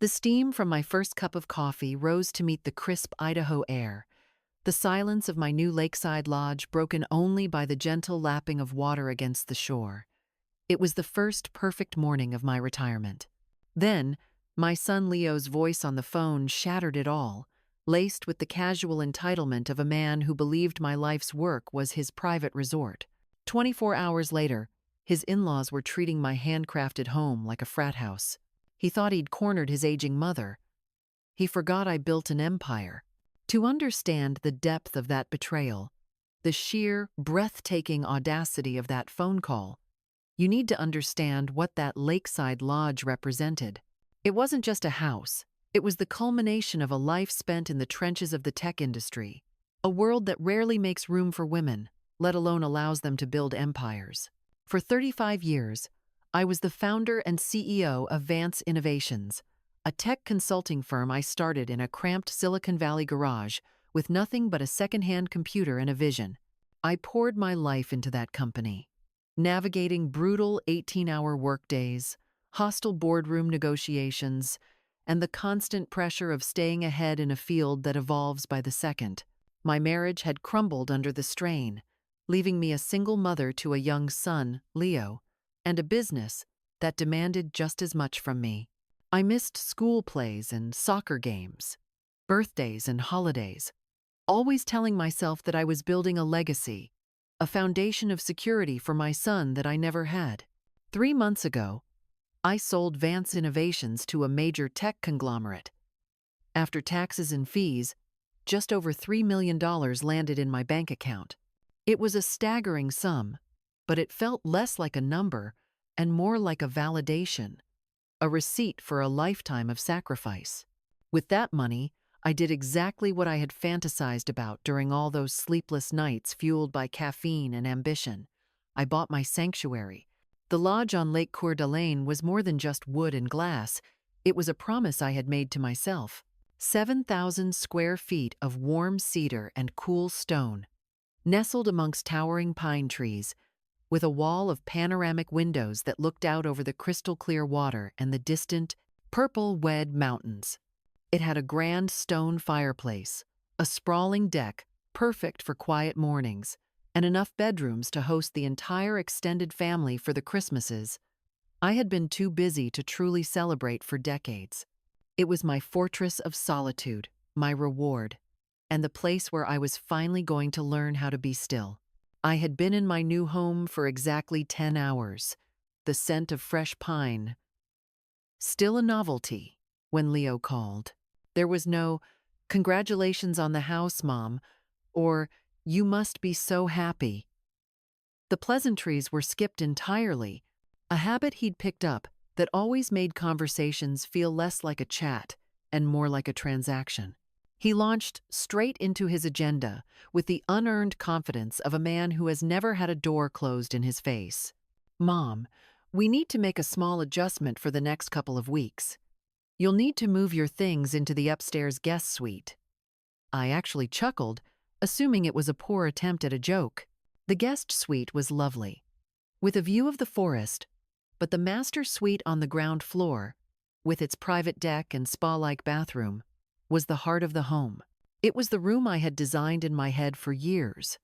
The steam from my first cup of coffee rose to meet the crisp Idaho air, the silence of my new lakeside lodge broken only by the gentle lapping of water against the shore. It was the first perfect morning of my retirement. Then, my son Leo's voice on the phone shattered it all, laced with the casual entitlement of a man who believed my life's work was his private resort. 24 hours later, his in-laws were treating my handcrafted home like a frat house. He thought he'd cornered his aging mother. He forgot I built an empire. To understand the depth of that betrayal, the sheer, breathtaking audacity of that phone call, you need to understand what that lakeside lodge represented. It wasn't just a house. It was the culmination of a life spent in the trenches of the tech industry, a world that rarely makes room for women, let alone allows them to build empires. For 35 years, I was the founder and CEO of Vance Innovations, a tech consulting firm I started in a cramped Silicon Valley garage with nothing but a second-hand computer and a vision. I poured my life into that company, navigating brutal 18-hour workdays, hostile boardroom negotiations, and the constant pressure of staying ahead in a field that evolves by the second. My marriage had crumbled under the strain, leaving me a single mother to a young son, Leo, and a business that demanded just as much from me. I missed school plays and soccer games, birthdays and holidays, always telling myself that I was building a legacy, a foundation of security for my son that I never had. 3 months ago, I sold Vance Innovations to a major tech conglomerate. After taxes and fees, just over $3 million landed in my bank account. It was a staggering sum, but it felt less like a number and more like a validation, a receipt for a lifetime of sacrifice. With that money, I did exactly what I had fantasized about during all those sleepless nights fueled by caffeine and ambition. I bought my sanctuary. The lodge on Lake Coeur d'Alene was more than just wood and glass. It was a promise I had made to myself. 7,000 square feet of warm cedar and cool stone, nestled amongst towering pine trees, with a wall of panoramic windows that looked out over the crystal-clear water and the distant, purple-wed mountains. It had a grand stone fireplace, a sprawling deck, perfect for quiet mornings, and enough bedrooms to host the entire extended family for the Christmases I had been too busy to truly celebrate for decades. It was my fortress of solitude, my reward, and the place where I was finally going to learn how to be still. I had been in my new home for exactly 10 hours, the scent of fresh pine still a novelty, when Leo called. There was no, "Congratulations on the house, Mom," or "You must be so happy." The pleasantries were skipped entirely, a habit he'd picked up that always made conversations feel less like a chat and more like a transaction. He launched straight into his agenda with the unearned confidence of a man who has never had a door closed in his face. "Mom, we need to make a small adjustment for the next couple of weeks. You'll need to move your things into the upstairs guest suite." I actually chuckled, assuming it was a poor attempt at a joke. The guest suite was lovely, with a view of the forest, but the master suite on the ground floor, with its private deck and spa-like bathroom, was the heart of the home. It was the room I had designed in my head for years.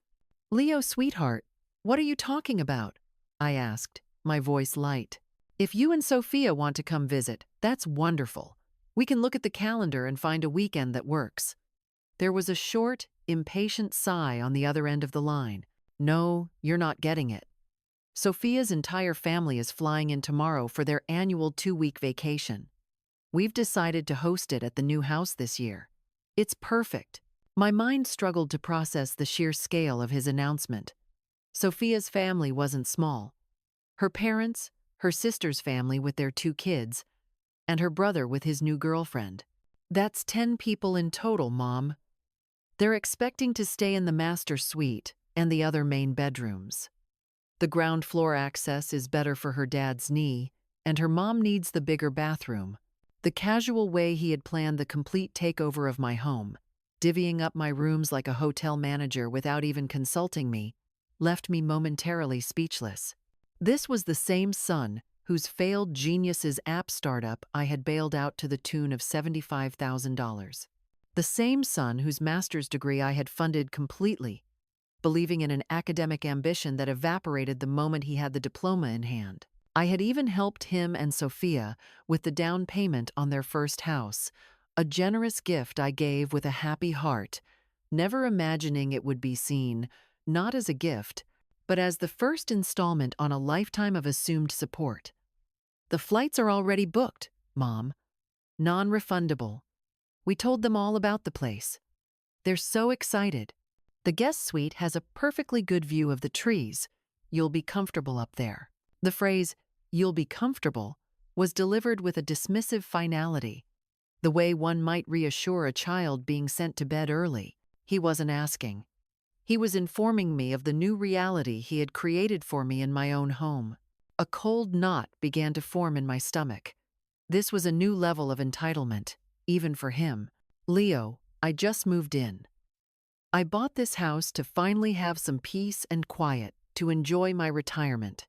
"Leo, sweetheart, what are you talking about?" I asked, my voice light. "If you and Sophia want to come visit, that's wonderful. We can look at the calendar and find a weekend that works." There was a short, impatient sigh on the other end of the line. "No, you're not getting it. Sophia's entire family is flying in tomorrow for their annual 2-week vacation. We've decided to host it at the new house this year. It's perfect." My mind struggled to process the sheer scale of his announcement. Sophia's family wasn't small. Her parents, her sister's family with their 2 kids, and her brother with his new girlfriend. "That's 10 people in total, Mom. They're expecting to stay in the master suite and the other main bedrooms. The ground floor access is better for her dad's knee, and her mom needs the bigger bathroom." The casual way he had planned the complete takeover of my home, divvying up my rooms like a hotel manager without even consulting me, left me momentarily speechless. This was the same son whose failed genius's app startup I had bailed out to the tune of $75,000. The same son whose master's degree I had funded completely, believing in an academic ambition that evaporated the moment he had the diploma in hand. I had even helped him and Sophia with the down payment on their first house, a generous gift I gave with a happy heart, never imagining it would be seen, not as a gift, but as the first installment on a lifetime of assumed support. "The flights are already booked, Mom. Non-refundable." We told them all about the place. They're so excited. "The guest suite has a perfectly good view of the trees. You'll be comfortable up there." The phrase, "you'll be comfortable," was delivered with a dismissive finality, the way one might reassure a child being sent to bed early. He wasn't asking. He was informing me of the new reality he had created for me in my own home. A cold knot began to form in my stomach. This was a new level of entitlement, even for him. "Leo, I just moved in. I bought this house to finally have some peace and quiet, to enjoy my retirement.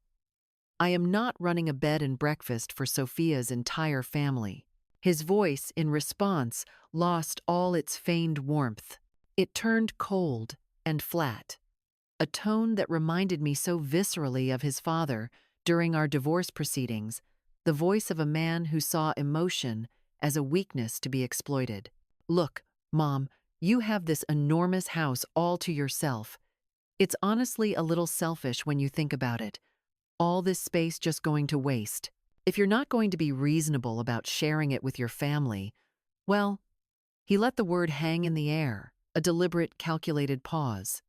I am not running a bed and breakfast for Sophia's entire family." His voice, in response, lost all its feigned warmth. It turned cold and flat, a tone that reminded me so viscerally of his father during our divorce proceedings, the voice of a man who saw emotion as a weakness to be exploited. "Look, Mom, you have this enormous house all to yourself. It's honestly a little selfish when you think about it. All this space just going to waste. If you're not going to be reasonable about sharing it with your family, well," he let the word hang in the air, a deliberate, calculated pause.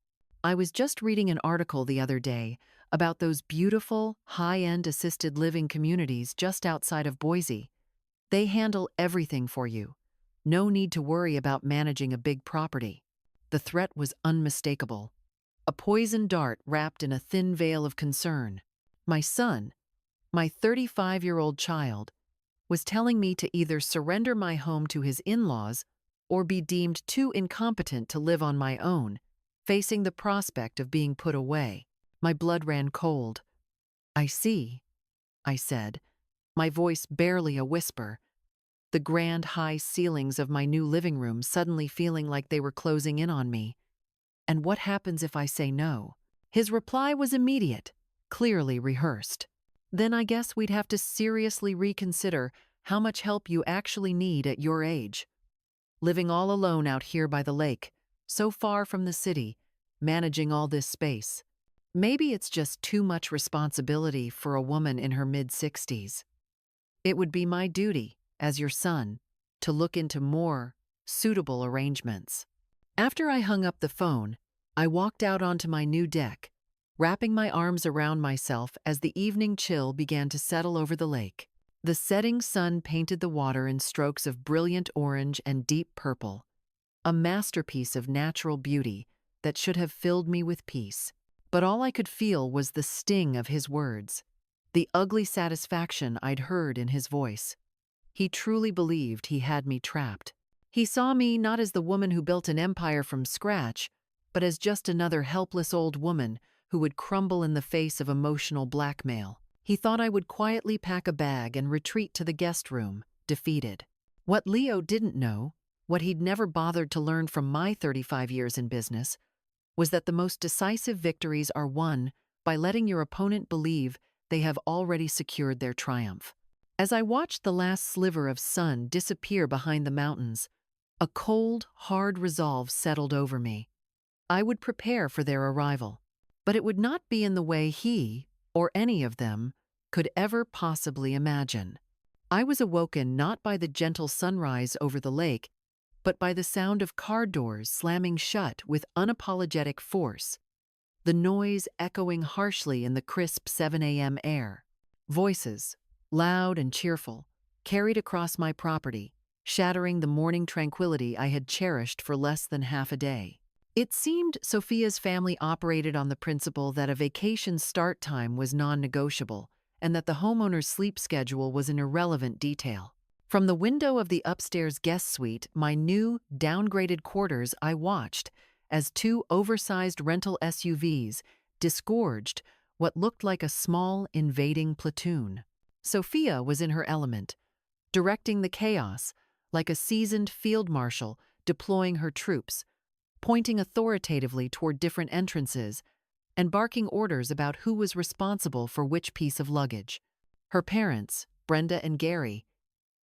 "I was just reading an article the other day about those beautiful, high-end assisted living communities just outside of Boise. They handle everything for you. No need to worry about managing a big property." The threat was unmistakable, a poisoned dart wrapped in a thin veil of concern. My son, my 35-year-old child, was telling me to either surrender my home to his in-laws or be deemed too incompetent to live on my own, facing the prospect of being put away. My blood ran cold. "I see," I said, my voice barely a whisper, the grand high ceilings of my new living room suddenly feeling like they were closing in on me. "And what happens if I say no?" His reply was immediate, clearly rehearsed. "Then I guess we'd have to seriously reconsider how much help you actually need at your age. Living all alone out here by the lake, so far from the city, managing all this space. Maybe it's just too much responsibility for a woman in her mid-60s. It would be my duty, as your son, to look into more suitable arrangements." After I hung up the phone, I walked out onto my new deck, wrapping my arms around myself as the evening chill began to settle over the lake. The setting sun painted the water in strokes of brilliant orange and deep purple, a masterpiece of natural beauty that should have filled me with peace. But all I could feel was the sting of his words, the ugly satisfaction I'd heard in his voice. He truly believed he had me trapped. He saw me not as the woman who built an empire from scratch, but as just another helpless old woman who would crumble in the face of emotional blackmail. He thought I would quietly pack a bag and retreat to the guest room, defeated. What Leo didn't know, what he'd never bothered to learn from my 35 years in business, was that the most decisive victories are won by letting your opponent believe they have already secured their triumph. As I watched the last sliver of sun disappear behind the mountains, a cold, hard resolve settled over me. I would prepare for their arrival, but it would not be in the way he, or any of them, could ever possibly imagine. I was awoken not by the gentle sunrise over the lake, but by the sound of car doors slamming shut with unapologetic force, the noise echoing harshly in the crisp 7 a.m. air. Voices, loud and cheerful, carried across my property, shattering the morning tranquility I had cherished for less than half a day. It seemed Sophia's family operated on the principle that a vacation start time was non-negotiable and that the homeowner's sleep schedule was an irrelevant detail. From the window of the upstairs guest suite, my new, downgraded quarters, I watched as two oversized rental SUVs disgorged what looked like a small, invading platoon. Sophia was in her element, directing the chaos like a seasoned field marshal deploying her troops, pointing authoritatively toward different entrances and barking orders about who was responsible for which piece of luggage. Her parents, Brenda and Gary,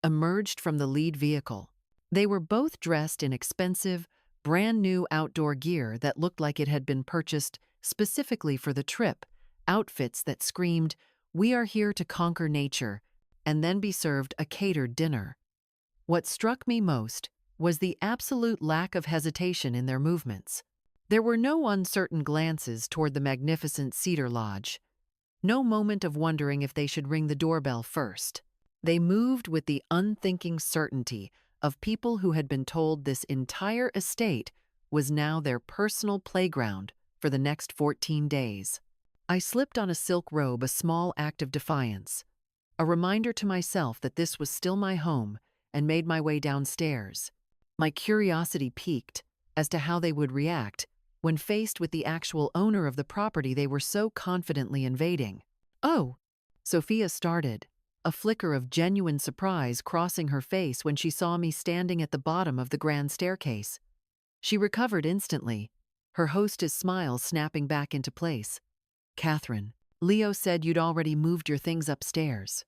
emerged from the lead vehicle. They were both dressed in expensive, brand new outdoor gear that looked like it had been purchased specifically for the trip, outfits that screamed, "We are here to conquer nature," and then be served a catered dinner. What struck me most was the absolute lack of hesitation in their movements. There were no uncertain glances toward the magnificent cedar lodge, no moment of wondering if they should ring the doorbell first. They moved with the unthinking certainty of people who had been told this entire estate was now their personal playground for the next 14 days. I slipped on a silk robe, a small act of defiance, a reminder to myself that this was still my home, and made my way downstairs. My curiosity piqued as to how they would react when faced with the actual owner of the property they were so confidently invading. "Oh," Sophia started, a flicker of genuine surprise crossing her face when she saw me standing at the bottom of the grand staircase. She recovered instantly, her hostess' smile snapping back into place. "Catherine, Leo said you'd already moved your things upstairs."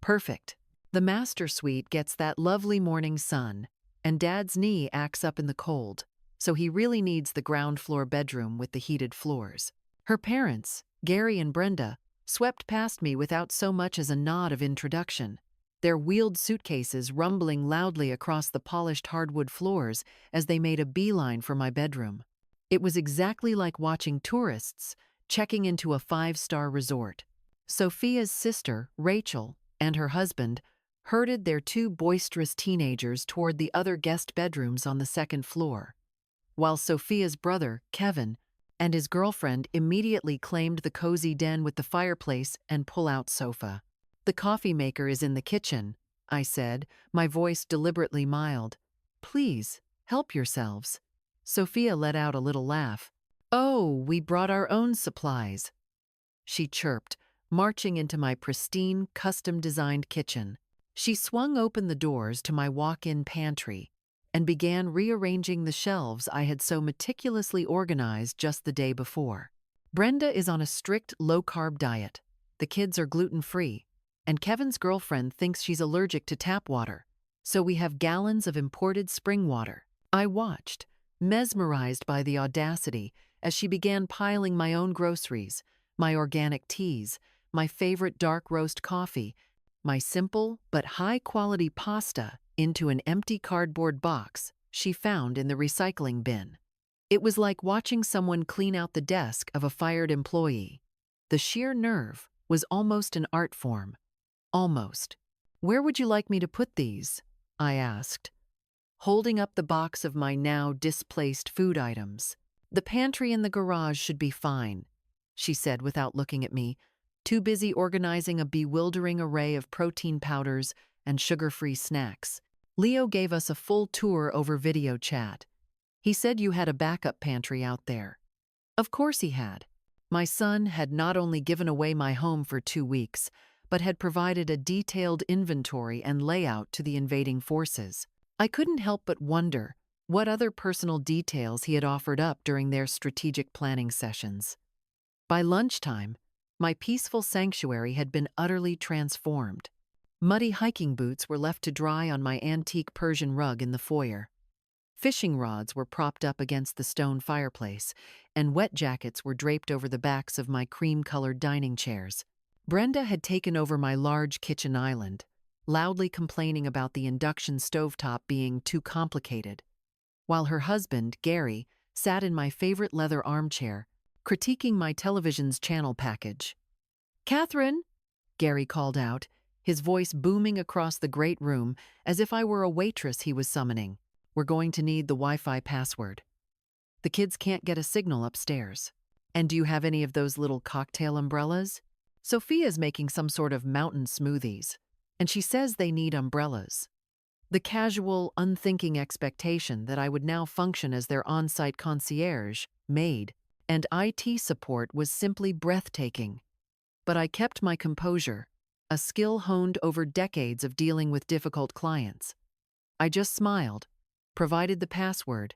"Perfect. The master suite gets that lovely morning sun, and Dad's knee acts up in the cold, so he really needs the ground floor bedroom with the heated floors." Her parents, Gary and Brenda, swept past me without so much as a nod of introduction, their wheeled suitcases rumbling loudly across the polished hardwood floors as they made a beeline for my bedroom. It was exactly like watching tourists checking into a five-star resort. Sophia's sister, Rachel, and her husband herded their two boisterous teenagers toward the other guest bedrooms on the second floor, while Sophia's brother, Kevin, and his girlfriend immediately claimed the cozy den with the fireplace and pull-out sofa. "The coffee maker is in the kitchen," I said, my voice deliberately mild. "Please, help yourselves." Sophia let out a little laugh. "Oh, we brought our own supplies," she chirped, marching into my pristine, custom-designed kitchen. She swung open the doors to my walk-in pantry and began rearranging the shelves I had so meticulously organized just the day before. "Brenda is on a strict low-carb diet. The kids are gluten-free, and Kevin's girlfriend thinks she's allergic to tap water, so we have gallons of imported spring water." I watched, mesmerized by the audacity, as she began piling my own groceries, my organic teas, my favorite dark roast coffee, my simple but high-quality pasta into an empty cardboard box she found in the recycling bin. It was like watching someone clean out the desk of a fired employee. The sheer nerve was almost an art form. Almost. "Where would you like me to put these?" I asked, holding up the box of my now displaced food items. "The pantry and the garage should be fine," she said without looking at me, too busy organizing a bewildering array of protein powders and sugar-free snacks. "Leo gave us a full tour over video chat. He said you had a backup pantry out there." Of course he had. My son had not only given away my home for 2 weeks, but had provided a detailed inventory and layout to the invading forces. I couldn't help but wonder what other personal details he had offered up during their strategic planning sessions. By lunchtime, my peaceful sanctuary had been utterly transformed. Muddy hiking boots were left to dry on my antique Persian rug in the foyer. Fishing rods were propped up against the stone fireplace, and wet jackets were draped over the backs of my cream-colored dining chairs. Brenda had taken over my large kitchen island, loudly complaining about the induction stovetop being too complicated, while her husband, Gary, sat in my favorite leather armchair, critiquing my television's channel package. "Catherine," Gary called out, his voice booming across the great room as if I were a waitress he was summoning. "We're going to need the Wi-Fi password. The kids can't get a signal upstairs. And do you have any of those little cocktail umbrellas? Sophia's making some sort of mountain smoothies, and she says they need umbrellas." The casual, unthinking expectation that I would now function as their on-site concierge, maid, and IT support was simply breathtaking. But I kept my composure, a skill honed over decades of dealing with difficult clients. I just smiled, provided the password,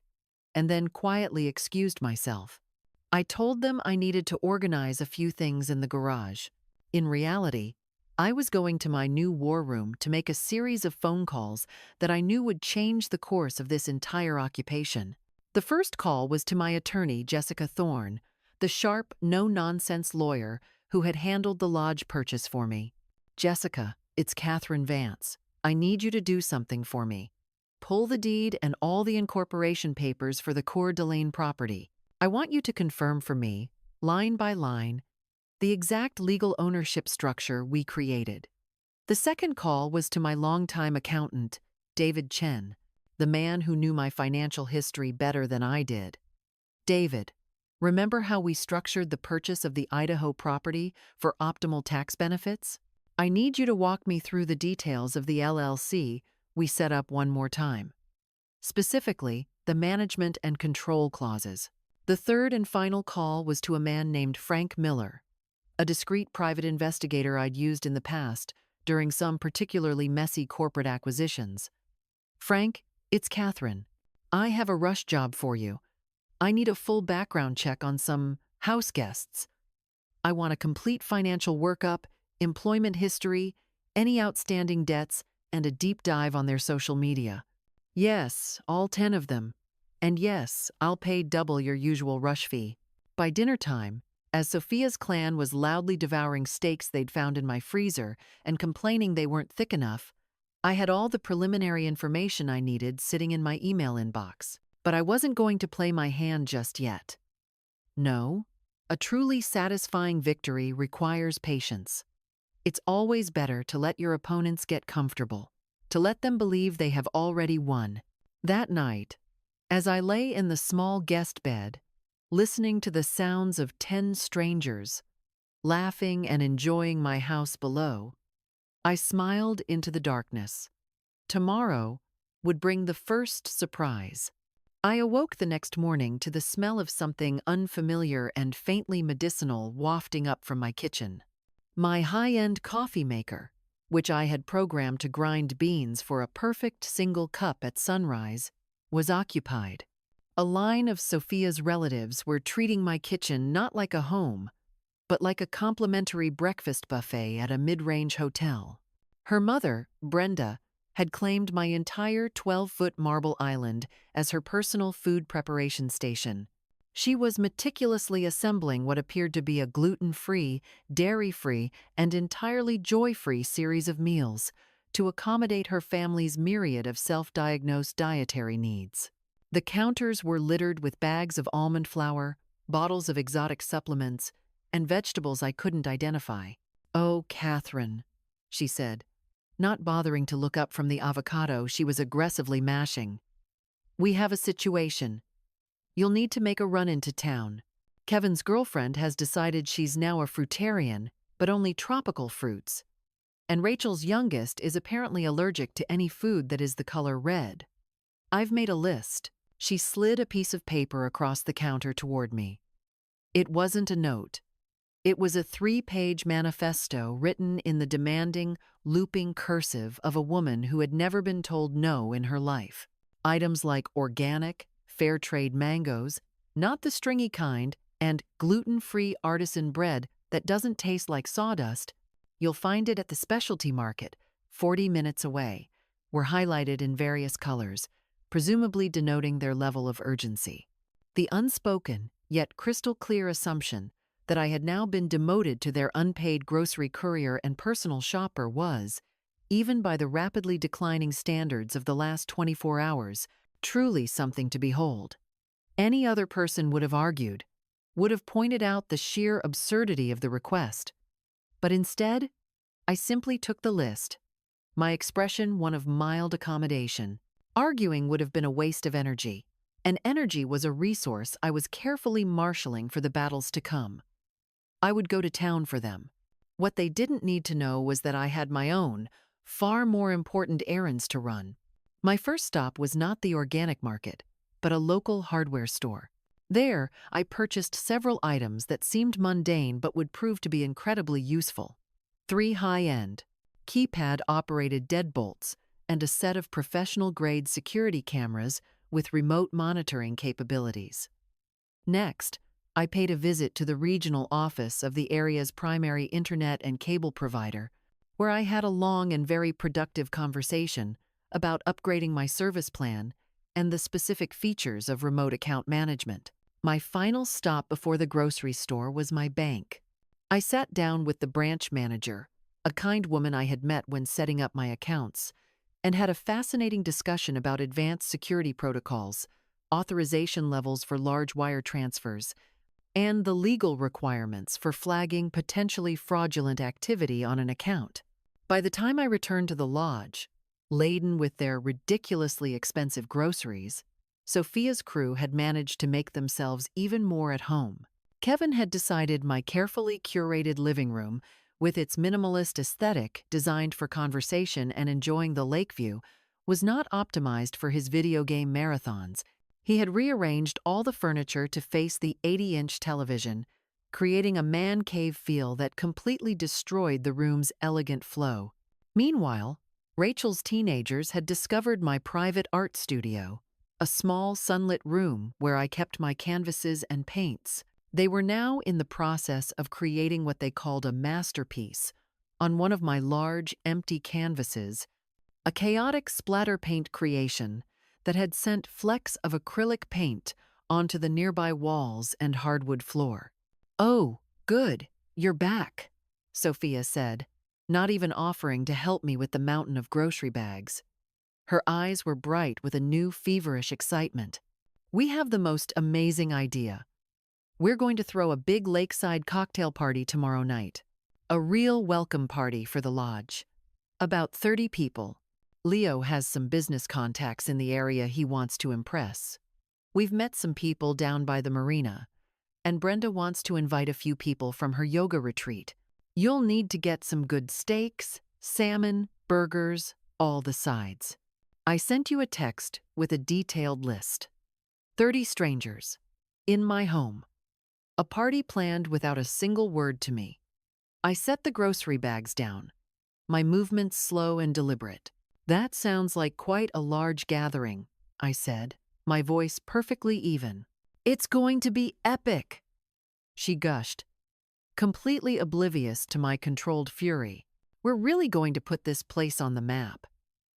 and then quietly excused myself. I told them I needed to organize a few things in the garage. In reality, I was going to my new war room to make a series of phone calls that I knew would change the course of this entire occupation. The first call was to my attorney, Jessica Thorne, the sharp, no-nonsense lawyer who had handled the lodge purchase for me. Jessica, it's Catherine Vance. I need you to do something for me. Pull the deed and all the incorporation papers for the Coeur d'Alene property. I want you to confirm for me, line by line, the exact legal ownership structure we created. The second call was to my longtime accountant, David Chen, the man who knew my financial history better than I did. David, remember how we structured the purchase of the Idaho property for optimal tax benefits? I need you to walk me through the details of the LLC we set up one more time. Specifically, the management and control clauses. The third and final call was to a man named Frank Miller, a discreet private investigator I'd used in the past during some particularly messy corporate acquisitions. Frank, it's Catherine. I have a rush job for you. I need a full background check on some house guests. I want a complete financial workup, employment history, any outstanding debts, and a deep dive on their social media. Yes, all 10 of them. And yes, I'll pay double your usual rush fee. By dinner time, as Sophia's clan was loudly devouring steaks they'd found in my freezer and complaining they weren't thick enough, I had all the preliminary information I needed sitting in my email inbox. But I wasn't going to play my hand just yet. No, a truly satisfying victory requires patience. It's always better to let your opponents get comfortable, to let them believe they have already won. That night, as I lay in the small guest bed, listening to the sounds of 10 strangers, laughing and enjoying my house below, I smiled into the darkness. Tomorrow would bring the first surprise. I awoke the next morning to the smell of something unfamiliar and faintly medicinal wafting up from my kitchen. My high-end coffee maker, which I had programmed to grind beans for a perfect single cup at sunrise, was occupied. A line of Sophia's relatives were treating my kitchen not like a home, but like a complimentary breakfast buffet at a mid-range hotel. Her mother, Brenda, had claimed my entire 12-foot marble island as her personal food preparation station. She was meticulously assembling what appeared to be a gluten-free, dairy-free, and entirely joy-free series of meals to accommodate her family's myriad of self-diagnosed dietary needs. The counters were littered with bags of almond flour, bottles of exotic supplements, and vegetables I couldn't identify. "Oh, Catherine," she said, not bothering to look up from the avocado she was aggressively mashing. "We have a situation. You'll need to make a run into town. Kevin's girlfriend has decided she's now a fruitarian, but only tropical fruits. And Rachel's youngest is apparently allergic to any food that is the color red. I've made a list." She slid a piece of paper across the counter toward me. It wasn't a note. It was a 3-page manifesto written in the demanding, looping cursive of a woman who had never been told no in her life. Items like organic, fair trade mangoes, not the stringy kind, and gluten-free artisan bread that doesn't taste like sawdust, you'll find it at the specialty market, 40 minutes away, were highlighted in various colors, presumably denoting their level of urgency. The unspoken, yet crystal-clear assumption that I had now been demoted to their unpaid grocery courier and personal shopper was, even by the rapidly declining standards of the last 24 hours, truly something to behold. Any other person would have argued, would have pointed out the sheer absurdity of the request. But instead, I simply took the list, my expression one of mild accommodation. Arguing would have been a waste of energy, and energy was a resource I was carefully marshaling for the battles to come. I would go to town for them. What they didn't need to know was that I had my own, far more important errands to run. My first stop was not the organic market, but a local hardware store. There, I purchased several items that seemed mundane but would prove to be incredibly useful. 3 high-end, keypad-operated deadbolts, and a set of professional-grade security cameras with remote monitoring capabilities. Next, I paid a visit to the regional office of the area's primary internet and cable provider, where I had a long and very productive conversation about upgrading my service plan and the specific features of remote account management. My final stop before the grocery store was my bank. I sat down with the branch manager, a kind woman I had met when setting up my accounts, and had a fascinating discussion about advanced security protocols, authorization levels for large wire transfers, and the legal requirements for flagging potentially fraudulent activity on an account. By the time I returned to the lodge, laden with their ridiculously expensive groceries, Sophia's crew had managed to make themselves even more at home. Kevin had decided my carefully curated living room, with its minimalist aesthetic designed for conversation and enjoying the lake view, was not optimized for his video game marathons. He had rearranged all the furniture to face the 80-inch television, creating a man cave feel that completely destroyed the room's elegant flow. Meanwhile, Rachel's teenagers had discovered my private art studio, a small sunlit room where I kept my canvases and paints. They were now in the process of creating what they called a masterpiece on one of my large, empty canvases, a chaotic splatter paint creation that had sent flecks of acrylic paint onto the nearby walls and hardwood floor. "Oh, good, you're back," Sophia said, not even offering to help me with the mountain of grocery bags. Her eyes were bright with a new feverish excitement. "We have the most amazing idea. We're going to throw a big lakeside cocktail party tomorrow night. A real welcome party for the lodge. About 30 people. Leo has some business contacts in the area he wants to impress. We've met some people down by the marina, and Brenda wants to invite a few people from her yoga retreat. You'll need to get some good steaks, salmon, burgers, all the sides. I sent you a text with a detailed list. 30 strangers. In my home. A party planned without a single word to me. I set the grocery bags down, my movements slow and deliberate. That sounds like quite a large gathering, I said, my voice perfectly even. It's going to be epic, she gushed, completely oblivious to my controlled fury. We're really going to put this place on the map.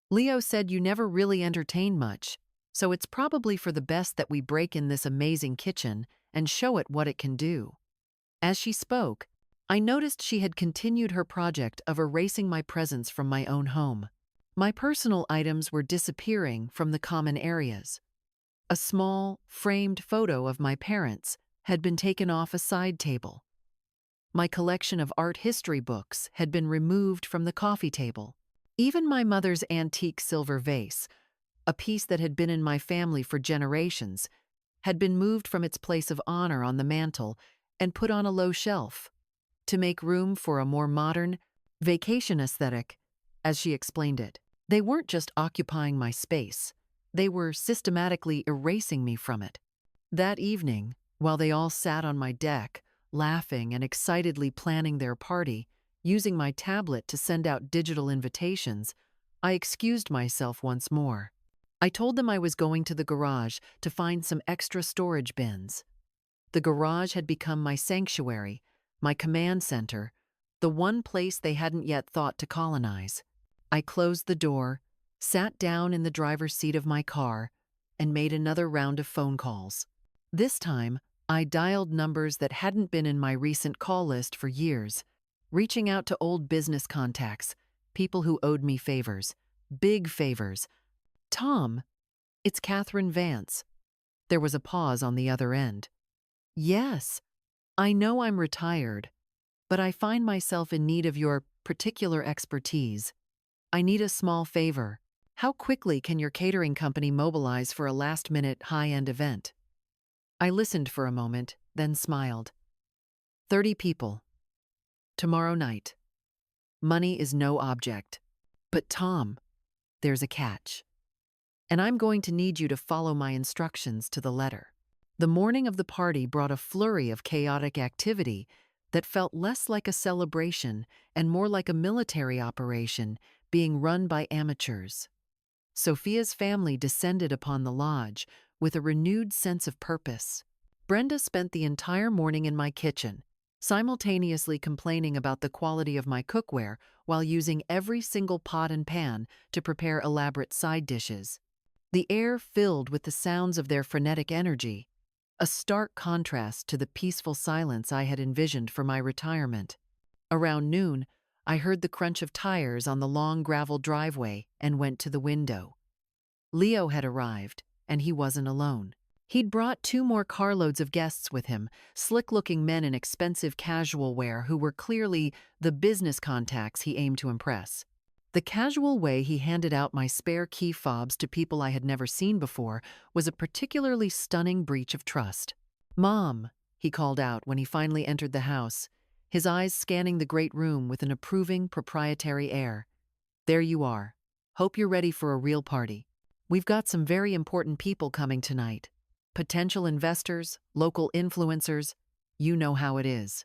Leo said you never really entertain much, so it's probably for the best that we break in this amazing kitchen and show it what it can do. As she spoke, I noticed she had continued her project of erasing my presence from my own home. My personal items were disappearing from the common areas. A small, framed photo of my parents had been taken off a side table. My collection of art history books had been removed from the coffee table. Even my mother's antique silver vase, a piece that had been in my family for generations, had been moved from its place of honor on the mantel and put on a low shelf to make room for a more modern, vacation aesthetic, as she explained it. They weren't just occupying my space, they were systematically erasing me from it. That evening, while they all sat on my deck, laughing and excitedly planning their party, using my tablet to send out digital invitations, I excused myself once more. I told them I was going to the garage to find some extra storage bins. The garage had become my sanctuary, my command center, the one place they hadn't yet thought to colonize. I closed the door, sat down in the driver's seat of my car, and made another round of phone calls. This time, I dialed numbers that hadn't been in my recent call list for years, reaching out to old business contacts, people who owed me favors, big favors. "Tom, it's Catherine Vance." There was a pause on the other end. "Yes, I know I'm retired, but I find myself in need of your particular expertise. I need a small favor. How quickly can your catering company mobilize for a last-minute high-end event?" I listened for a moment, then smiled. 30 people. Tomorrow night. Money is no object. But Tom, there's a catch. And I'm going to need you to follow my instructions to the letter. The morning of the party brought a flurry of chaotic activity that felt less like a celebration and more like a military operation being run by amateurs. Sophia's family descended upon the lodge with a renewed sense of purpose. Brenda spent the entire morning in my kitchen, simultaneously complaining about the quality of my cookware while using every single pot and pan to prepare elaborate side dishes. The air filled with the sounds of their frenetic energy, a stark contrast to the peaceful silence I had envisioned for my retirement. Around noon, I heard the crunch of tires on the long gravel driveway and went to the window. Leo had arrived, and he wasn't alone. He'd brought 2 more carloads of guests with him, slick-looking men in expensive casual wear who were clearly the business contacts he aimed to impress. The casual way he handed out my spare key fobs to people I had never seen before was a particularly stunning breach of trust. "Mom," he called out when he finally entered the house, his eyes scanning the great room with an approving, proprietary air. "There you are. Hope you're ready for a real party. We've got some very important people coming tonight. Potential investors, local influencers, you know how it is.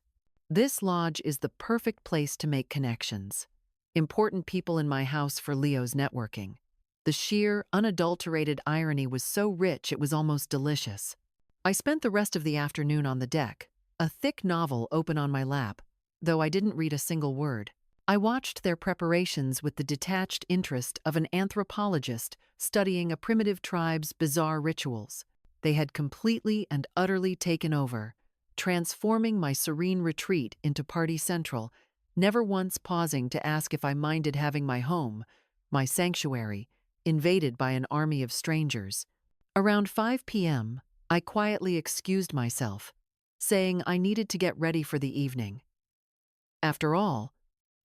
This lodge is the perfect place to make connections. Important people in my house for Leo's networking." The sheer, unadulterated irony was so rich it was almost delicious. I spent the rest of the afternoon on the deck, a thick novel open on my lap, though I didn't read a single word. I watched their preparations with the detached interest of an anthropologist studying a primitive tribe's bizarre rituals. They had completely and utterly taken over, transforming my serene retreat into party central, never once pausing to ask if I minded having my home, my sanctuary, invaded by an army of strangers. Around 5 p.m., I quietly excused myself, saying I needed to get ready for the evening. After all,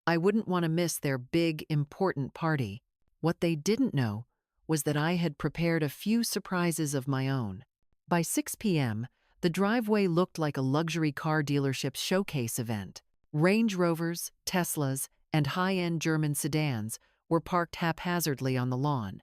I wouldn't want to miss their big, important party. What they didn't know was that I had prepared a few surprises of my own. By 6 p.m., the driveway looked like a luxury car dealership's showcase event. Range Rovers, Teslas, and high-end German sedans were parked haphazardly on the lawn,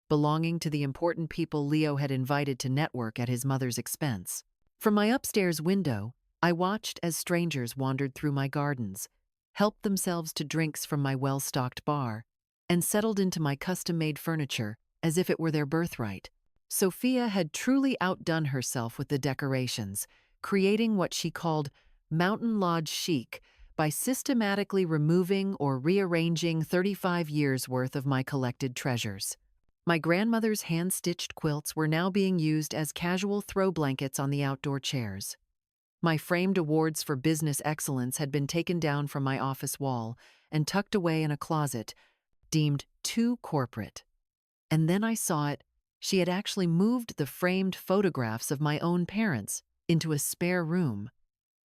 belonging to the important people Leo had invited to network at his mother's expense. From my upstairs window, I watched as strangers wandered through my gardens, helped themselves to drinks from my well-stocked bar, and settled into my custom-made furniture as if it were their birthright. Sophia had truly outdone herself with the decorations, creating what she called mountain lodge chic by systematically removing or rearranging 35 years' worth of my collected treasures. My grandmother's hand-stitched quilts were now being used as casual throw blankets on the outdoor chairs. My framed awards for business excellence had been taken down from my office wall and tucked away in a closet, deemed too corporate. And then I saw it. She had actually moved the framed photographs of my own parents into a spare room,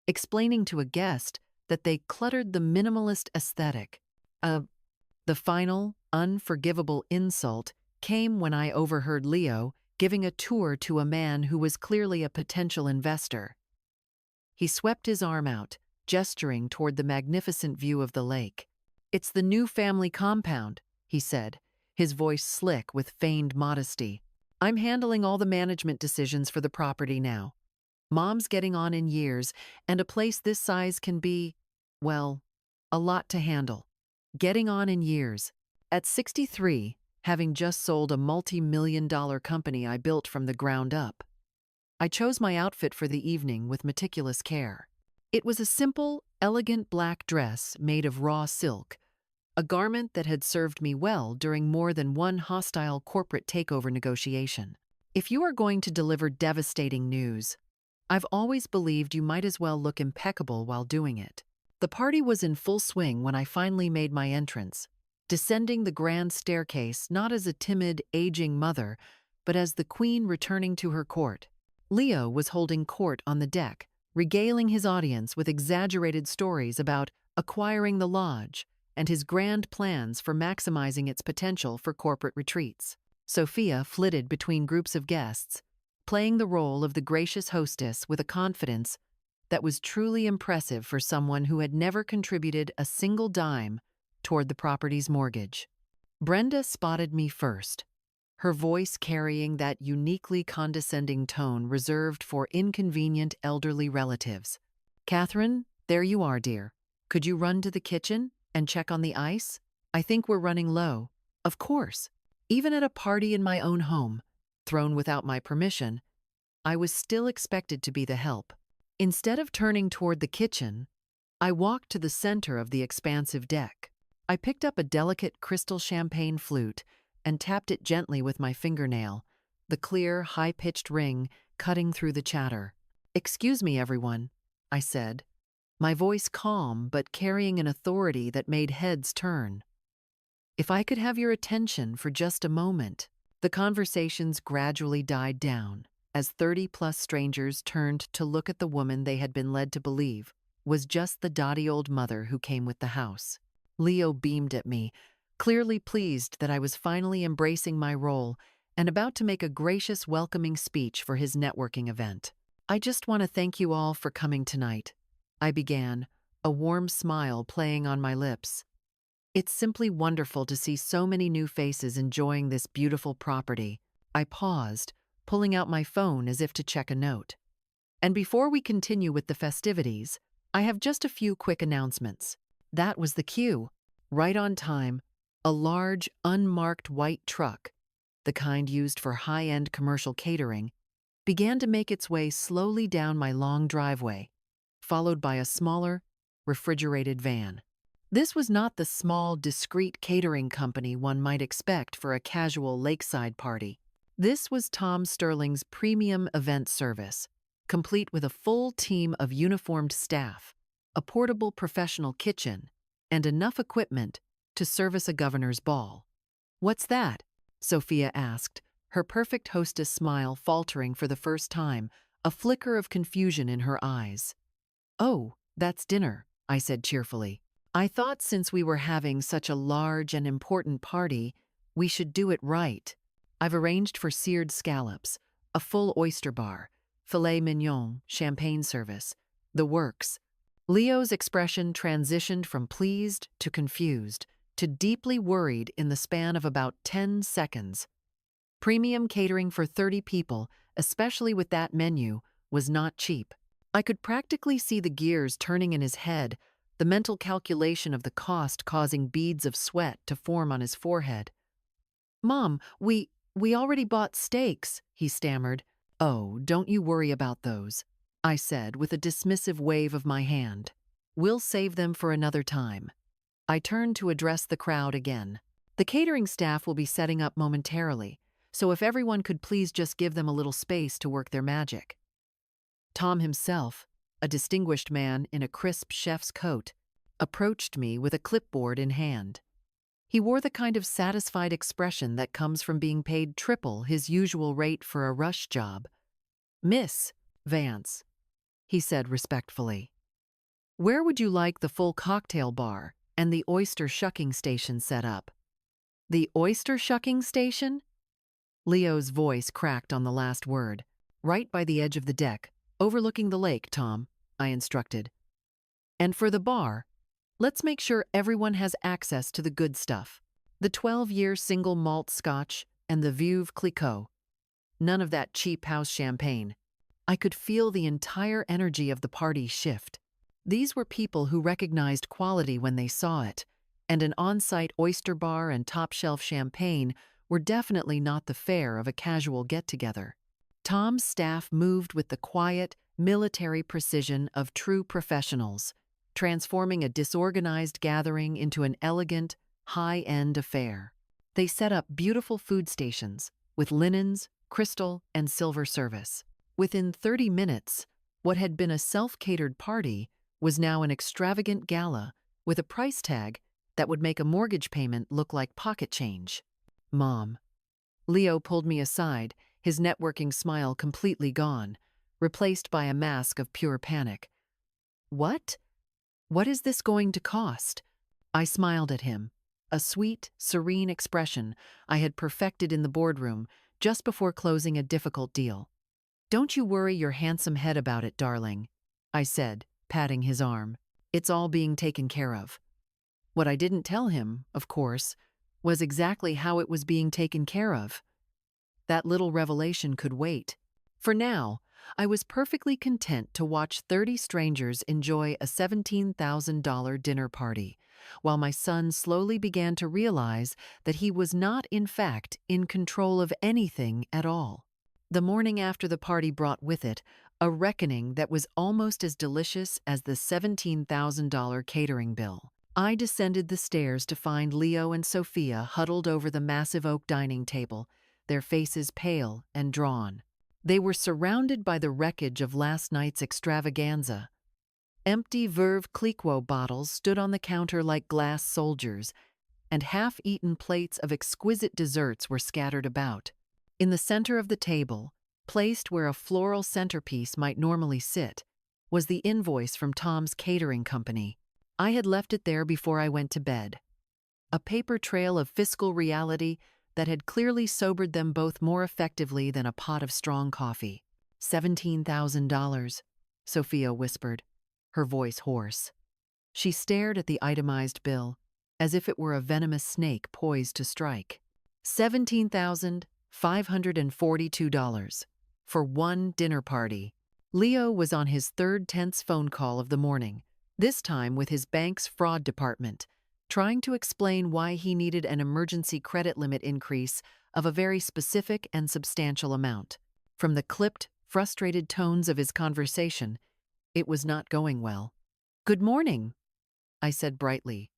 explaining to a guest that they cluttered the minimalist aesthetic. The final, unforgivable insult came when I overheard Leo giving a tour to a man who was clearly a potential investor. He swept his arm out, gesturing toward the magnificent view of the lake. "It's the new family compound," he said, his voice slick with feigned modesty. "I'm handling all the management decisions for the property now. Mom's getting on in years, and a place this size can be, well, a lot to handle. Getting on in years. At 63, having just sold a multi-million-dollar company I built from the ground up. I chose my outfit for the evening with meticulous care. It was a simple, elegant black dress made of raw silk, a garment that had served me well during more than one hostile corporate takeover negotiation. If you are going to deliver devastating news, I've always believed you might as well look impeccable while doing it. The party was in full swing when I finally made my entrance, descending the grand staircase not as a timid, aging mother, but as the queen returning to her court. Leo was holding court on the deck, regaling his audience with exaggerated stories about acquiring the lodge and his grand plans for maximizing its potential for corporate retreats. Sophia flitted between groups of guests, playing the role of the gracious hostess with a confidence that was truly impressive for someone who had never contributed a single dime toward the property's mortgage. Brenda spotted me first, her voice carrying that uniquely condescending tone reserved for inconvenient elderly relatives. "Catherine, There you are, dear. Could you run to the kitchen and check on the ice? I think we're running low. Of course. Even at a party in my own home, thrown without my permission, I was still expected to be the help. Instead of turning toward the kitchen, I walked to the center of the expansive deck. I picked up a delicate crystal champagne flute and tapped it gently with my fingernail, the clear, high-pitched ring cutting through the chatter. "Excuse me, everyone," I said, my voice calm but carrying an authority that made heads turn. "If I could have your attention for just a moment." The conversations gradually died down as 30-plus strangers turned to look at the woman they had been led to believe was just the dotty old mother who came with the house. Leo beamed at me, clearly pleased that I was finally embracing my role and about to make a gracious, welcoming speech for his networking event. "I just want to thank you all for coming tonight," I began, a warm smile playing on my lips. "It's simply wonderful to see so many new faces enjoying this beautiful property." I paused, pulling out my phone as if to check a note. "And before we continue with the festivities, I have just a few quick announcements." That was the cue. Right on time, a large, unmarked white truck, the kind used for high-end commercial catering, began to make its way slowly down my long driveway, followed by a smaller, refrigerated van. This was not the small, discreet catering company one might expect for a casual lakeside party. This was Tom Sterling's premium event service, complete with a full team of uniformed staff, a portable professional kitchen, and enough equipment to service a governor's ball. "What's that?" Sophia asked, her perfect hostess smile faltering for the first time, a flicker of confusion in her eyes. "Oh, that's dinner," I said cheerfully. "I thought since we were having such a large and important party, we should do it right. I've arranged for seared scallops, a full oyster bar, filet mignon, champagne service, the works." Leo's expression transitioned from pleased to confused to deeply worried in the span of about 10 seconds. Premium catering for 30 people, especially with that menu, was not cheap. I could practically see the gears turning in his head, the mental calculation of the cost causing beads of sweat to form on his forehead. "Mom, we already bought steaks," he stammered. "Oh, don't you worry about those," I said with a dismissive wave of my hand. "We'll save them for another time." I turned to address the crowd again. "The catering staff will be setting up momentarily, so if everyone could please just give them a little space to work their magic." Tom himself, a distinguished man in a crisp chef's coat, approached me with a clipboard in hand. He wore the kind of satisfied expression that comes from being paid triple his usual rate for a rush job. "Miss Vance," he said respectfully, "where would you like the full cocktail bar and the oyster shucking station set up?" "The oyster shucking station?" Leo's voice cracked on the last word. "Right by the edge of the deck, overlooking the lake, Tom," I instructed. "And for the bar, let's make sure everyone has access to the good stuff. The 12-year single malt scotch and the Veuve Clicquot. None of that cheap house champagne." I could feel the entire energy of the party shift. These were people who recognized quality when they saw it, and an on-site oyster bar and top-shelf champagne were definitely not the fare of a casual get-together. Tom's staff moved with the quiet, military precision of true professionals, transforming a disorganized gathering into an elegant, high-end affair. They set up beautiful food stations with linens, crystal, and silver service. Within 30 minutes, what had been a self-catered party was now an extravagant gala with a price tag that would make a mortgage payment look like pocket change. "Mom." Leo pulled me aside, his networking smile completely gone, replaced by a mask of pure panic. "What? What is this going to cost?" I smiled at him, a sweet, serene expression I had perfected in the boardroom just before closing a difficult deal. "Don't you worry your handsome head about it, darling," I said, patting his arm. "It's all being taken care of." What I didn't tell him, of course, was exactly how it was being taken care of. That little revelation could wait. For now, I was perfectly content to watch 30 strangers enjoy a $17,000 dinner party, while my son slowly began to realize that he was not, in fact, in control of anything at all. The morning after the party brought with it a reckoning that was almost as delicious as the $17,000 catering bill. I descended the stairs to find Leo and Sophia huddled over the massive oak dining table, their faces pale and drawn. They were surrounded by the wreckage of last night's extravaganza. Empty Veuve Clicquot bottles stood on the counter like glass soldiers, and half-eaten plates of exquisite desserts were scattered about. In the center of the table, placed where a floral centerpiece might normally sit, was the invoice from Tom's catering company. I had left it there before I went to bed. A paper trail of fiscal reality that had clearly sobered them both more effectively than a pot of strong coffee. $17,000, Sophia whispered, her voice hoarse. She stared at the itemized bill, as if it were a venomous snake poised to strike. $17,542 for one dinner party. Leo was on his third tense phone call of the morning, this time with his bank's fraud department, trying to explain why he needed an emergency credit limit increase of a very specific and substantial amount. From the clipped, frustrated tones of his conversation, it was not going well. "Good morning," I said brightly,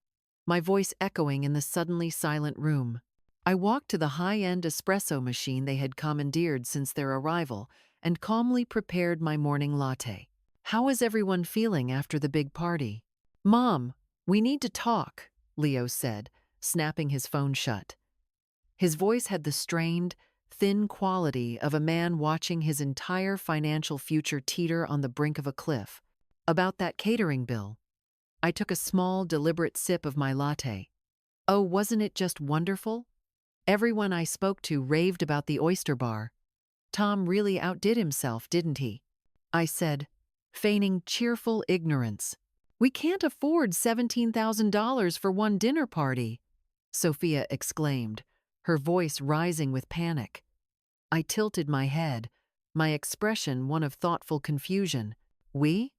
my voice echoing in the suddenly silent room. I walked to the high-end espresso machine they had commandeered since their arrival and calmly prepared my morning latte. "How is everyone feeling after the big party?" "Mom, we need to talk," Leo said, snapping his phone shut. His voice had the strained, thin quality of a man watching his entire financial future teeter on the brink of a cliff. "About that catering bill." I took a small, deliberate sip of my latte. "Oh, wasn't it just wonderful? Everyone I spoke to raved about the oyster bar. Tom really outdid himself, didn't he?" I said, feigning cheerful ignorance. "We can't afford $17,000 for one dinner party," Sophia exclaimed, her voice rising with panic. I tilted my head, my expression one of thoughtful confusion. "We?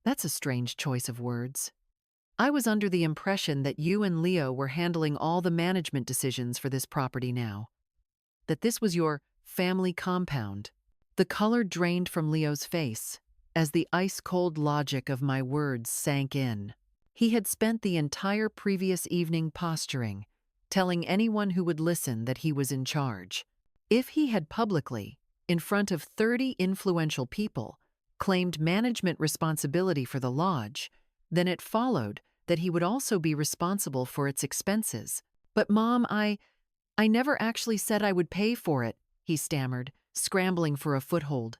That's a strange choice of words. I was under the impression that you and Leo were handling all the management decisions for this property now. That this was your family compound." The color drained from Leo's face as the ice-cold logic of my words sank in. He had spent the entire previous evening posturing, telling anyone who would listen that he was in charge. If he had publicly, in front of 30 influential people, claimed management responsibility for the lodge, then it followed that he would also be responsible for its expenses. "But Mom, I never actually said I would pay for it," he stammered, scrambling for a foothold.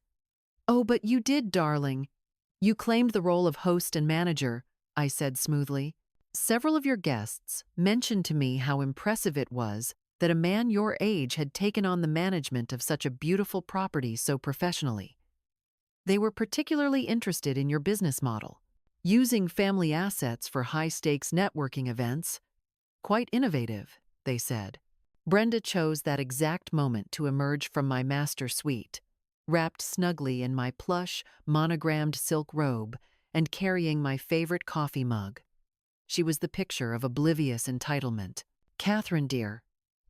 "Oh, but you did, darling. You claimed the role of host and manager," I said smoothly. "Several of your guests mentioned to me how impressive it was that a man your age had taken on the management of such a beautiful property so professionally. They were particularly interested in your business model, using family assets for high-stakes networking events. Quite innovative, they said." Brenda chose that exact moment to emerge from my master suite, wrapped snugly in my plush, monogrammed silk robe and carrying my favorite coffee mug. She was the picture of oblivious entitlement. "Catherine, dear,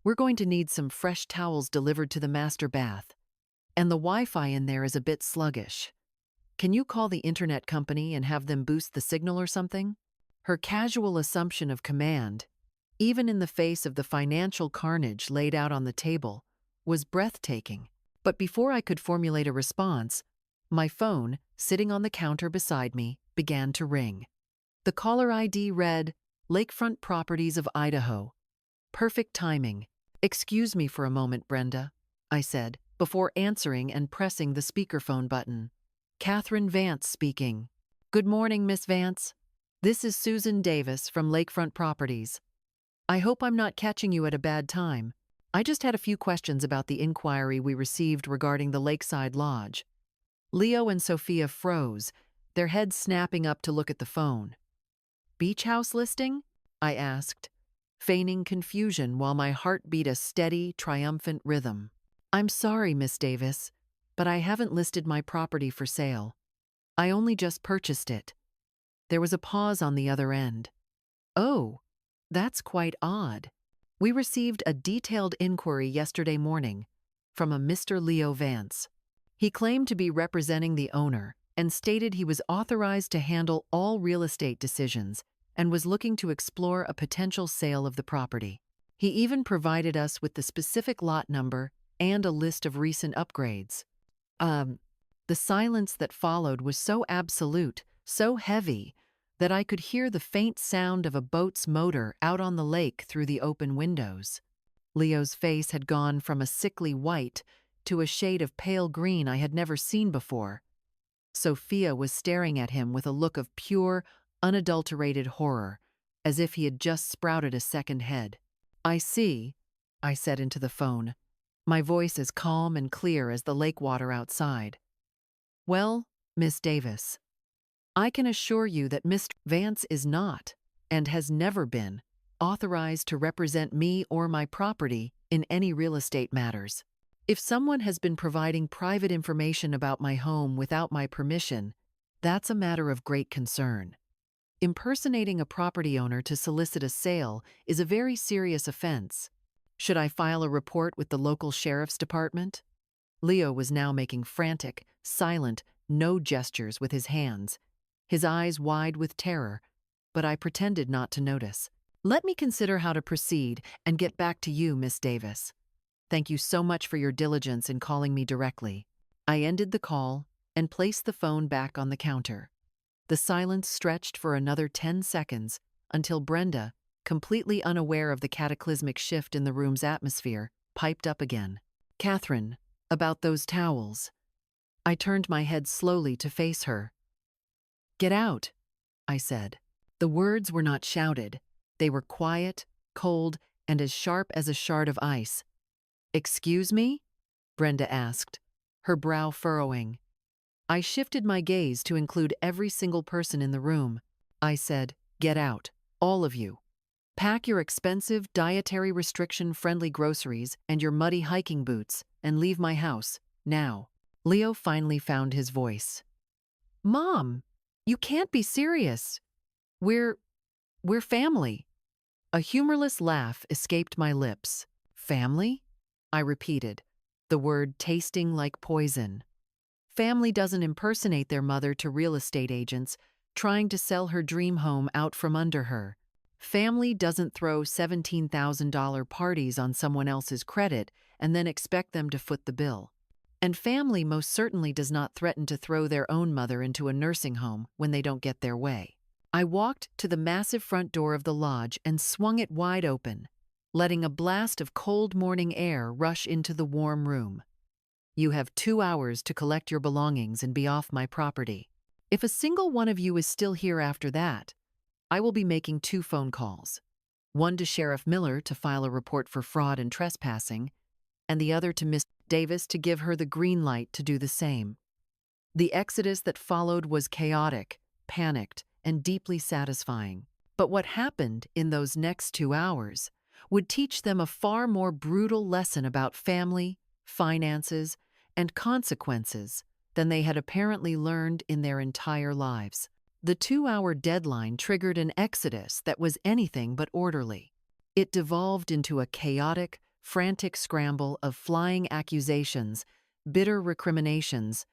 we're going to need some fresh towels delivered to the master bath, and the Wi-Fi in there is a bit sluggish. Can you call the internet company and have them boost the signal or something?" Her casual assumption of command, even in the face of the financial carnage laid out on the table, was breathtaking. But before I could formulate a response, my phone, sitting on the counter beside me, began to ring. The caller ID read, "Lakefront Properties of Idaho." Perfect timing. "Excuse me for a moment, Brenda," I said, before answering and pressing the speakerphone button. "Catherine Vance speaking." "Good morning, Miss Vance. This is Susan Davis from Lakefront Properties. I hope I'm not catching you at a bad time. I just had a few questions about the inquiry we received regarding the Lakeside Lodge." Leo and Sophia froze, their heads snapping up to look at the phone. "Beach house listing?" I asked, feigning confusion while my heart beat a steady, triumphant rhythm. "I'm sorry, Miss Davis, but I haven't listed my property for sale. I only just purchased it." There was a pause on the other end. "Oh, that's quite odd. We received a detailed inquiry yesterday morning from a Mr. Leo Vance. He claimed to be representing the owner and stated he was authorized to handle all real estate decisions and was looking to explore a potential sale of the property. He even provided us with the specific lot number and a list of recent upgrades." The silence that followed was so absolute, so heavy, that I could hear the faint sound of a boat's motor out on the lake through the open windows. Leo's face had gone from a sickly white to a shade of pale green I had never seen before. Sophia was staring at him with a look of pure, unadulterated horror, as if he had just sprouted a second head. "I see," I said into the phone, my voice as calm and clear as the lake water outside. "Well, Miss Davis, I can assure you that Mr. Vance is not, and has never been, authorized to represent me or my property in any real estate matters. If someone has been providing private information about my home without my permission, that's a matter of great concern. Impersonating a property owner to solicit a sale is a very serious offense. Should I file a report with the local sheriff's department?" Leo was now making frantic, silent, no gestures with his hands, his eyes wide with terror, but I pretended not to notice. "Let me consider how to proceed and get back to you, Miss Davis. Thank you so much for your diligence in calling me directly." I ended the call and placed the phone back on the counter. The silence stretched for another 10 seconds until Brenda, completely unaware of the cataclysmic shift in the room's atmosphere, piped up again. "Catherine, about those towels." I turned my head slowly to face her. "Get out," I said. The words were not shouted. They were quiet, cold, and as sharp as a shard of ice. "Excuse me?" Brenda asked, her brow furrowing. I shifted my gaze to include every single person in the room. I said, "Get out, all of you. Pack your expensive, dietary restriction-friendly groceries and your muddy hiking boots and leave my house, now." Leo finally found his voice. "Mom, you can't be serious. We're family." A humorless laugh escaped my lips. "Family?" I repeated, the word tasting like poison. Family doesn't impersonate their mother to real estate agents trying to sell her dream home out from under her. Family doesn't throw $17,000 parties on someone else's credit and then expect them to foot the bill. And family most certainly does not threaten to throw their own mother into a nursing home when they don't get their way. I walked to the massive front door of the lodge and swung it wide open, letting a blast of cold morning air rush into the warm room. "You have 2 hours to collect your belongings and be off my property. If a single one of you is still here after that, I will be making 2 phone calls. One to Sheriff Miller to file a report for fraud and trespassing, and the other to Miss Davis to give her the green light to do the same." The exodus that followed was chaotic, panicked, and deeply satisfying. But what happened in those next 2 hours would teach them a far more brutal lesson about family, finances, and consequences than they had apparently learned in their entire lives. The 2-hour deadline triggered an exodus that was anything but orderly. It devolved into a chaotic, frantic scramble of flying accusations, bitter recriminations,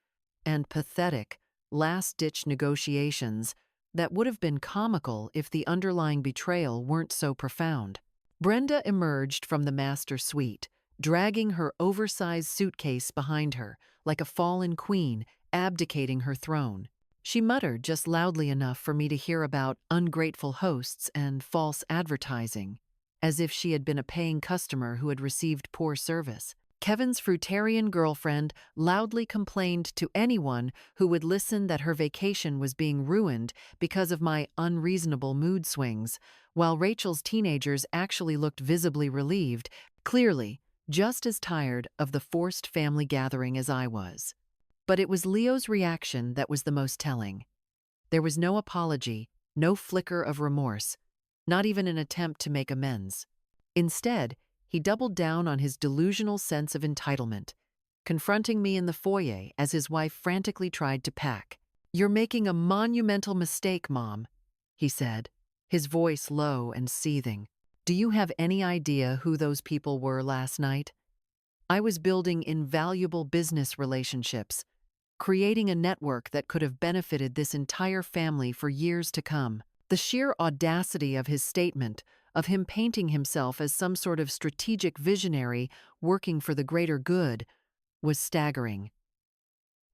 and pathetic, last-ditch negotiations that would have been comical if the underlying betrayal weren't so profound. Brenda emerged from the master suite, dragging her oversized suitcase behind her, like a fallen queen abdicating her throne. She muttered just loudly enough for me to hear about ungrateful hosts and false advertising, as if she had been a paying customer who had received poor service. Kevin's fruitarian girlfriend loudly complained to anyone who would listen that her vacation was being ruined because of my unreasonable mood swings, while Rachel's teenagers actually looked visibly relieved, clearly just as tired of the forced family gathering as I was. But it was Leo's reaction that was the most telling. There was no apology, no flicker of remorse, not even an attempt to make amends. Instead, he doubled down on his delusional sense of entitlement. confronting me in the foyer as his wife frantically tried to pack. "You're making a monumental mistake, Mom," he said, his voice low and seething. "Do you have any idea who those people were last night? I was building invaluable business relationships, creating a network that could have benefited this entire family for years to come." The sheer audacity of his statement, of him painting himself as some sort of strategic visionary working for the greater good, was staggering.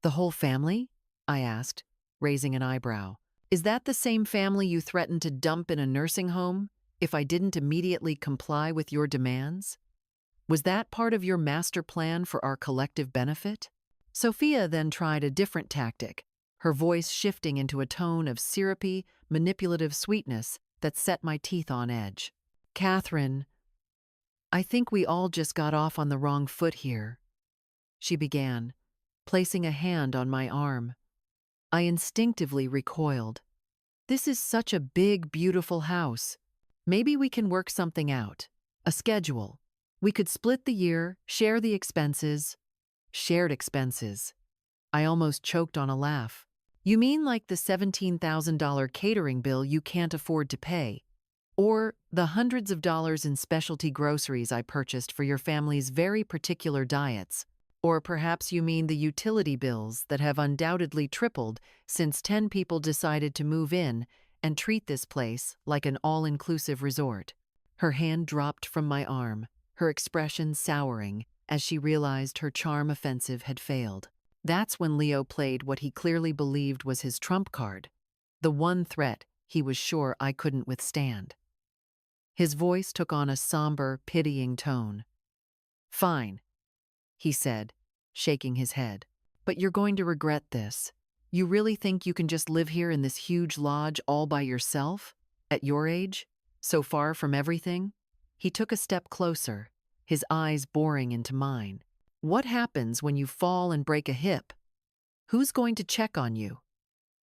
"The whole family?" I asked, raising an eyebrow. "Is that the same family you threatened to dump in a nursing home if I didn't immediately comply with your demands? Was that part of your master plan for our collective benefit?" Sophia then tried a different tactic, her voice shifting into a tone of syrupy, manipulative sweetness that set my teeth on edge. "Catherine, I think we all just got off on the wrong foot here," she began, placing a hand on my arm. I instinctively recoiled. "This is such a big, beautiful house. Maybe we can work something out. A schedule. We could split the year, share the expenses." Shared expenses. I almost choked on a laugh. "You mean like the $17,000 catering bill you can't afford to pay? Or the hundreds of dollars in specialty groceries I purchased for your family's very particular diets? Or perhaps you mean the utility bills that have undoubtedly tripled since 10 people decided to move in and treat this place like an all-inclusive resort." Her hand dropped from my arm, her expression souring as she realized her charm offensive had failed. That's when Leo played what he clearly believed was his trump card, the one threat he was sure I couldn't withstand. His voice took on a somber, pitying tone. "Fine," he said, shaking his head. "But you're going to regret this. You really think you can just live here in this huge lodge all by yourself? At your age? So far from everything?" He took a step closer, his eyes boring into mine. "What happens when you fall and break a hip? Who's going to check on you?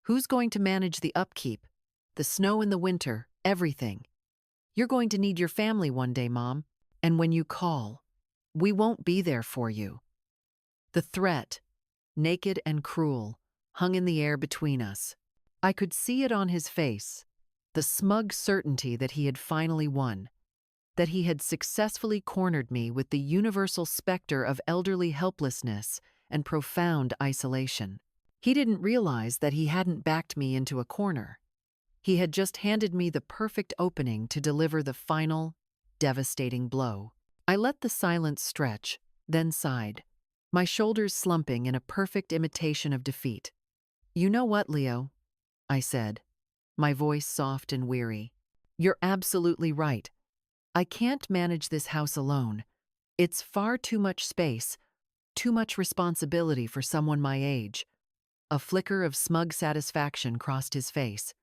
Who's going to manage the upkeep, the snow in the winter, everything? You're going to need your family one day, Mom. And when you call, we won't be there for you." The threat, naked and cruel, hung in the air between us. I could see it on his face, the smug certainty that he had finally won, that he had successfully cornered me with the universal specter of elderly helplessness and profound isolation. He didn't realize that he hadn't backed me into a corner. He had just handed me the perfect opening to deliver the final, devastating blow. I let the silence stretch, then sighed, my shoulders slumping in a perfect imitation of defeat. "You know what, Leo?" I said, my voice soft and weary. "You're absolutely right. I can't manage this house alone. It's far too much space, too much responsibility for someone my age." A flicker of smug satisfaction crossed his face.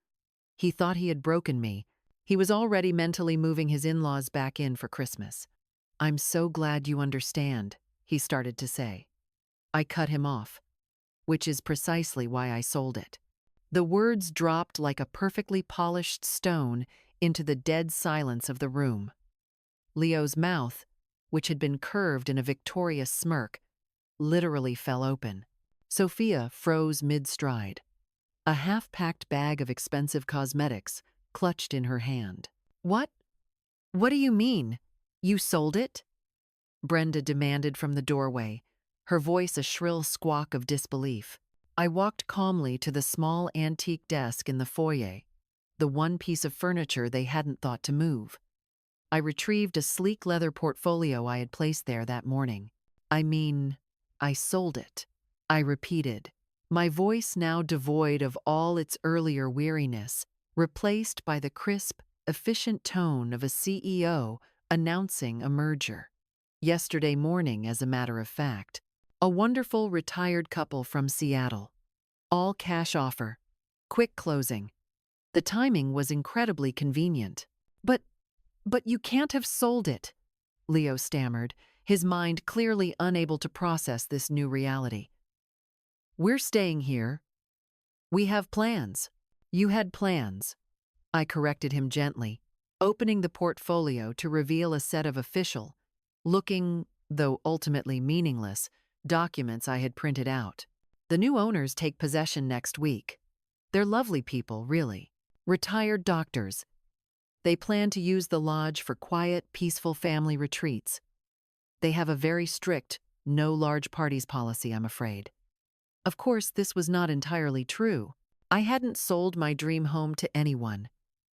He thought he had broken me. He was already mentally moving his in-laws back in for Christmas. "I'm so glad you understand," he started to say. I cut him off, which is precisely why I sold it. The words dropped like a perfectly polished stone into the dead silence of the room. Leo's mouth, which had been curved in a victorious smirk, literally fell open. Sophia froze mid-stride, a half-packed bag of expensive cosmetics clutched in her hand. "What? What do you mean? You sold it?" Brenda demanded from the doorway, her voice a shrill squawk of disbelief. I walked calmly to the small antique desk in the foyer, the one piece of furniture they hadn't thought to move. I retrieved a sleek leather portfolio I had placed there that morning. I sold it," I repeated, my voice now devoid of all its earlier weariness, replaced by the crisp, efficient tone of a CEO announcing a merger. "Yesterday morning, as a matter of fact. A wonderful retired couple from Seattle. All cash offer. Quick closing. The timing was incredibly convenient." But you can't have sold it," Leo stammered, his mind clearly unable to process this new reality. "We're staying here. We have plans." "You had plans," I corrected him gently, opening the portfolio to reveal a set of official, looking, though ultimately meaningless, documents I had printed out. The new owners take possession next week. They're lovely people, really. Retired doctors. They plan to use the lodge for quiet, peaceful family retreats. They have a very strict, no large parties policy, I'm afraid. Of course, this was not entirely true. I hadn't sold my dream home to anyone.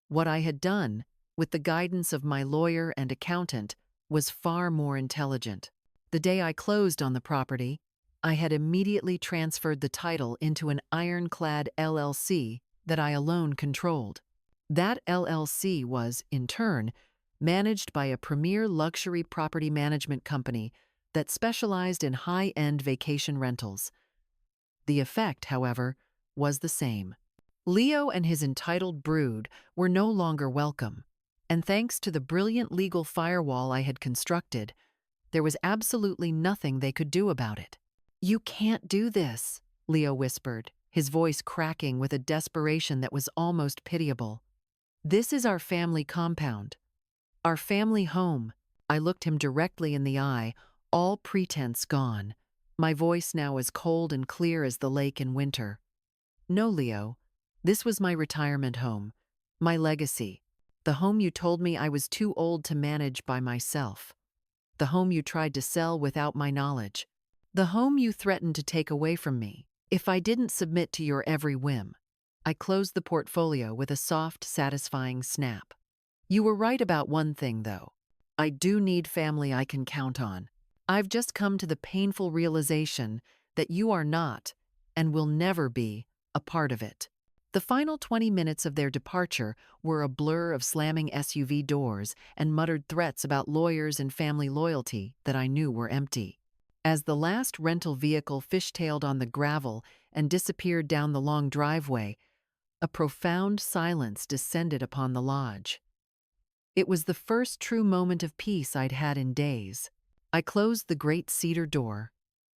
What I had done, with the guidance of my lawyer and accountant, was far more intelligent. The day I closed on the property, I had immediately transferred the title into an ironclad LLC that I alone controlled. That LLC was, in turn, managed by a premier luxury property management company that specialized in high-end vacation rentals. The effect, however, was the same. Leo and his entitled brood were no longer welcome, and thanks to the brilliant legal firewall I had constructed, there was absolutely nothing they could do about it. "You can't do this," Leo whispered, his voice cracking with a desperation that was almost pitiable. "This is our family compound, our family home." I looked him directly in the eye, all pretense gone, my voice now as cold and clear as the lake in winter. "No, Leo. This was my retirement home, my legacy, the home you told me I was too old to manage by myself, the home you tried to sell without my knowledge, the home you threatened to take away from me if I didn't submit to your every whim." I closed the portfolio with a soft, satisfying snap. "You were right about one thing, though. I do need family I can count on. I've just come to the painful realization that you are not, and will never be, a part of it." The final 20 minutes of their departure were a blur of slamming SUV doors and muttered threats about lawyers and family loyalty that I knew were empty. As the last rental vehicle fishtailed on the gravel and disappeared down the long driveway, a profound silence descended upon the lodge. It was the first true moment of peace I'd had in days. I closed the great cedar door,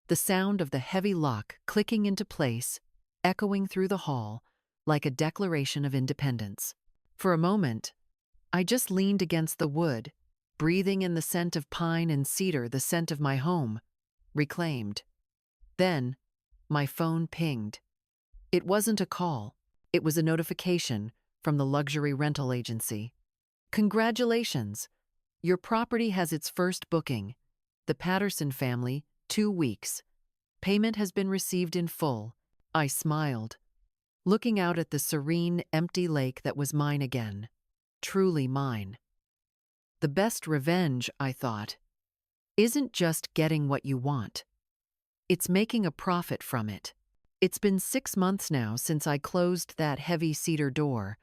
the sound of the heavy lock clicking into place, echoing through the hall like a declaration of independence. For a moment, I just leaned against the wood, breathing in the scent of pine and cedar, the scent of my home, reclaimed. Then, my phone pinged. It wasn't a call. It was a notification from the luxury rental agency. "Congratulations! Your property has its first booking. The Patterson family, 2 weeks. Payment has been received in full." I smiled, looking out at the serene, empty lake that was mine again. Truly mine. The best revenge, I thought, isn't just getting what you want. It's making a profit from it. It's been 6 months now since I closed that heavy cedar door,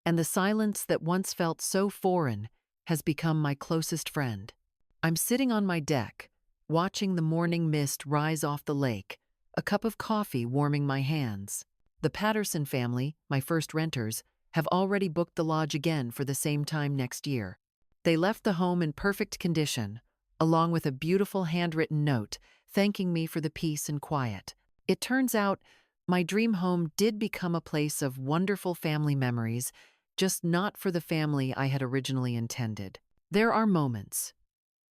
and the silence that once felt so foreign has become my closest friend. I'm sitting on my deck, watching the morning mist rise off the lake, a cup of coffee warming my hands. The Patterson family, my first renters, have already booked the lodge again for the same time next year. They left the home in perfect condition, along with a beautiful handwritten note thanking me for the peace and quiet. It turns out, my dream home did become a place of wonderful family memories, just not for the family I had originally intended. There are moments,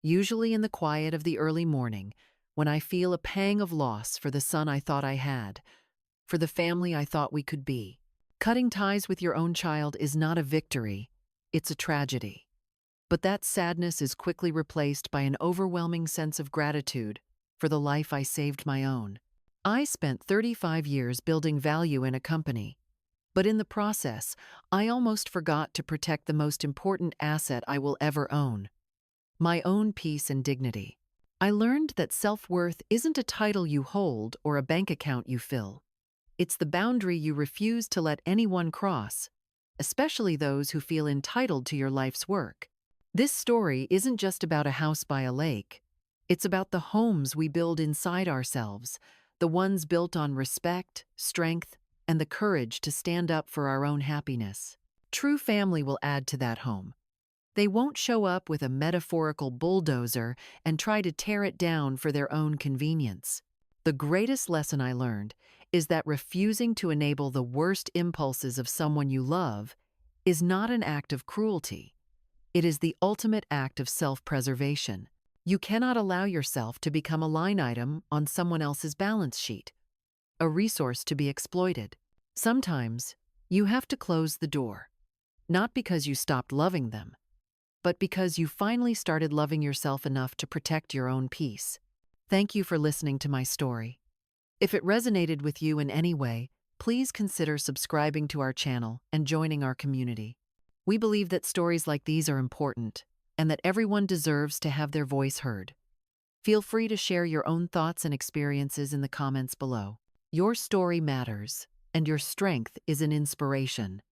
usually in the quiet of the early morning, when I feel a pang of loss for the son I thought I had, for the family I thought we could be. Cutting ties with your own child is not a victory, it's a tragedy. But that sadness is quickly replaced by an overwhelming sense of gratitude for the life I saved my own. I spent 35 years building value in a company, but in the process, I almost forgot to protect the most important asset I will ever own: my own peace and dignity. I learned that self-worth isn't a title you hold or a bank account you fill. It's the boundary you refuse to let anyone cross, especially those who feel entitled to your life's work. This story isn't just about a house by a lake. It's about the homes we build inside ourselves, the ones built on respect, strength, and the courage to stand up for our own happiness. True family will add to that home. They won't show up with a metaphorical bulldozer and try to tear it down for their own convenience. The greatest lesson I learned is that refusing to enable the worst impulses of someone you love is not an act of cruelty. It is the ultimate act of self-preservation. You cannot allow yourself to become a line item on someone else's balance sheet, a resource to be exploited. Sometimes, you have to close the door, not because you stopped loving them, but because you finally started loving yourself enough to protect your own peace. Thank you for listening to my story. If it resonated with you in any way, please consider subscribing to our channel and joining our community. We believe that stories like these are important and that everyone deserves to have their voice heard. Feel free to share your own thoughts and experiences in the comments below. Your story matters, and your strength is an inspiration.